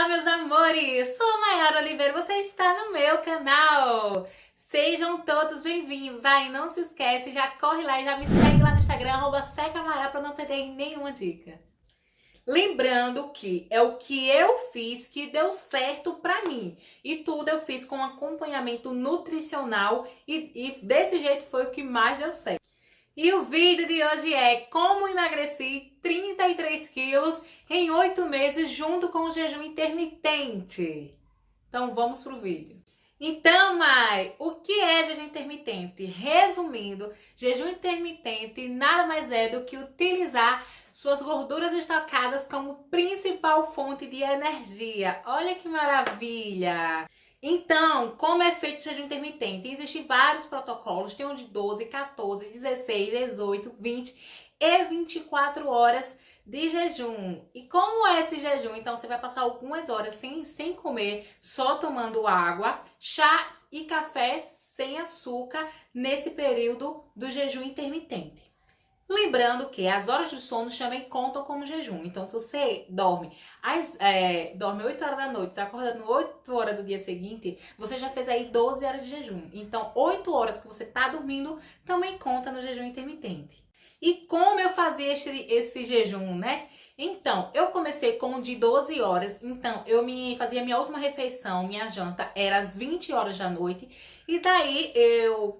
Olá, meus amores! Sou a Mayara Oliveira, você está no meu canal! Sejam todos bem-vindos! E não se esquece, já corre lá e já me segue lá no Instagram, @secamará, para não perder nenhuma dica. Lembrando que é o que eu fiz que deu certo pra mim. E tudo eu fiz com acompanhamento nutricional e desse jeito foi o que mais deu certo. E o vídeo de hoje é como emagreci 33 quilos em 8 meses junto com o jejum intermitente. Então vamos pro vídeo. Então, Mai, o que é jejum intermitente? Resumindo, jejum intermitente nada mais é do que utilizar suas gorduras estocadas como principal fonte de energia. Olha que maravilha! Então, como é feito o jejum intermitente? Existem vários protocolos, tem um de 12, 14, 16, 18, 20 e 24 horas de jejum. E como é esse jejum? Então, você vai passar algumas horas sem comer, só tomando água, chá e café sem açúcar nesse período do jejum intermitente. Lembrando que as horas de sono também contam como jejum. Então, se você dorme 8 horas da noite, você acorda no 8 horas do dia seguinte, você já fez aí 12 horas de jejum. Então, 8 horas que você tá dormindo também conta no jejum intermitente. E como eu fazia esse jejum, né? Então, eu comecei com o de 12 horas. Então, fazia minha última refeição, minha janta, era às 20 horas da noite. E daí,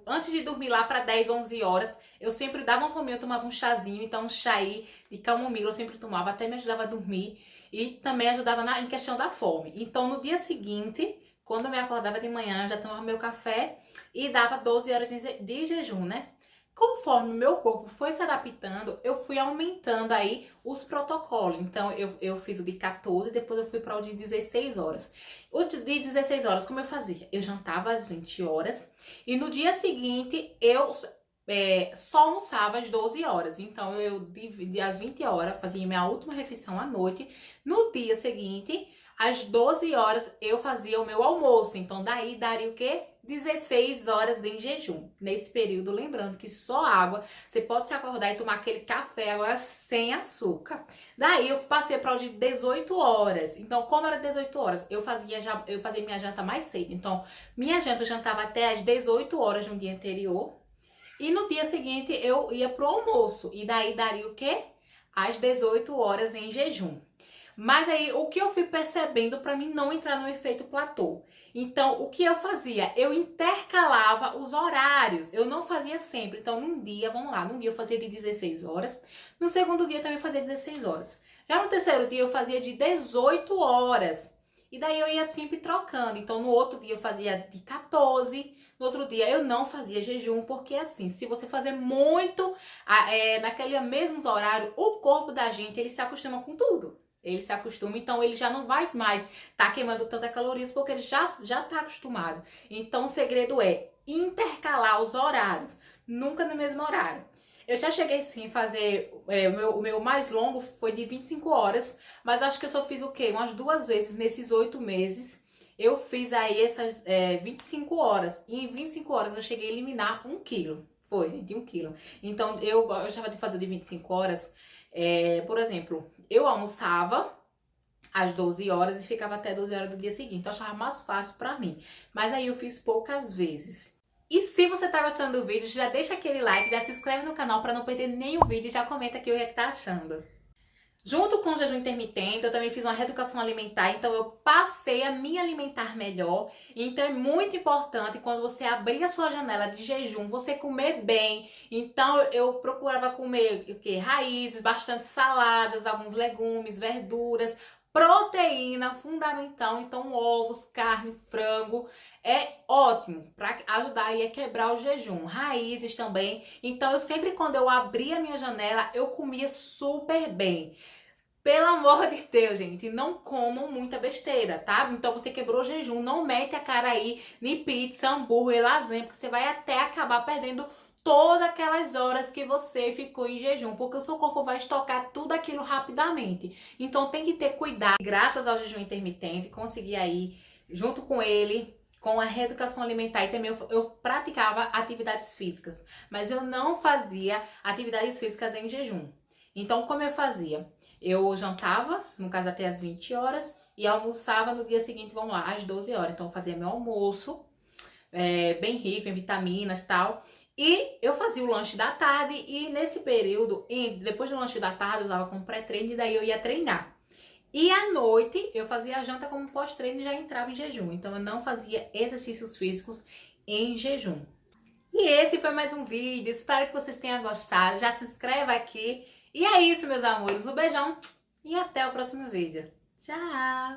antes de dormir lá para 10, 11 horas, eu sempre dava uma fome, eu tomava um chazinho. Então, um chá de camomila eu sempre tomava, até me ajudava a dormir. E também ajudava em questão da fome. Então, no dia seguinte, quando eu me acordava de manhã, já tomava meu café e dava 12 horas de jejum, né? Conforme o meu corpo foi se adaptando, eu fui aumentando aí os protocolos. Então, eu fiz o de 14, depois eu fui para o de 16 horas. O de 16 horas, como eu fazia? Eu jantava às 20 horas e no dia seguinte eu só almoçava às 12 horas. Então, eu dividia às 20 horas, fazia minha última refeição à noite. No dia seguinte, às 12 horas, eu fazia o meu almoço. Então, daí daria o quê? 16 horas em jejum. Nesse período, lembrando que só água, você pode se acordar e tomar aquele café agora sem açúcar. Daí eu passei para o de 18 horas. Então, como era 18 horas, eu fazia minha janta mais cedo. Então, minha janta eu jantava até às 18 horas no dia anterior. E no dia seguinte eu ia pro almoço. E daí daria o quê? Às 18 horas em jejum. Mas aí, o que eu fui percebendo para mim não entrar no efeito platô? Então, o que eu fazia? Eu intercalava os horários. Eu não fazia sempre. Então, num dia, vamos lá, num dia eu fazia de 16 horas. No segundo dia eu também fazia 16 horas. Já no terceiro dia eu fazia de 18 horas. E daí eu ia sempre trocando. Então, no outro dia eu fazia de 14. No outro dia eu não fazia jejum, porque assim, se você fazer muito naquele mesmo horário, o corpo da gente, ele se acostuma com tudo. Ele se acostuma, então ele já não vai mais tá queimando tanta calorias, porque ele já tá acostumado. Então o segredo é intercalar os horários, nunca no mesmo horário. Eu já cheguei sim a fazer, o meu mais longo foi de 25 horas, mas acho que eu só fiz o quê? Umas 2 vezes nesses 8 meses. Eu fiz aí essas 25 horas, e em 25 horas eu cheguei a eliminar 1 quilo. Foi, gente, 1 quilo. Então eu gostava de fazer de 25 horas, por exemplo, eu almoçava às 12 horas e ficava até 12 horas do dia seguinte. Então eu achava mais fácil pra mim. Mas aí eu fiz poucas vezes. E se você tá gostando do vídeo, já deixa aquele like, já se inscreve no canal pra não perder nenhum vídeo e já comenta aqui o que tá achando. Junto com o jejum intermitente, eu também fiz uma reeducação alimentar, então eu passei a me alimentar melhor. Então é muito importante quando você abrir a sua janela de jejum, você comer bem. Então eu procurava comer o quê? Raízes, bastante saladas, alguns legumes, verduras, proteína fundamental, então ovos, carne, frango, é ótimo para ajudar aí a quebrar o jejum. Raízes também. Então eu sempre quando eu abria a minha janela, eu comia super bem. Pelo amor de Deus, gente, não comam muita besteira, tá? Então você quebrou o jejum, não mete a cara aí em pizza, hambúrguer, lasanha, porque você vai até acabar perdendo todas aquelas horas que você ficou em jejum, porque o seu corpo vai estocar tudo aquilo rapidamente. Então tem que ter cuidado. Graças ao jejum intermitente, consegui aí, junto com ele, com a reeducação alimentar, e também eu praticava atividades físicas, mas eu não fazia atividades físicas em jejum. Então, como eu fazia? Eu jantava, no caso até às 20 horas, e almoçava no dia seguinte, vamos lá, às 12 horas. Então eu fazia meu almoço, bem rico em vitaminas e tal. E eu fazia o lanche da tarde e nesse período, depois do lanche da tarde, eu usava como pré-treino e daí eu ia treinar. E à noite eu fazia a janta como pós-treino e já entrava em jejum. Então eu não fazia exercícios físicos em jejum. E esse foi mais um vídeo. Espero que vocês tenham gostado. Já se inscreva aqui. E é isso, meus amores. Um beijão e até o próximo vídeo. Tchau!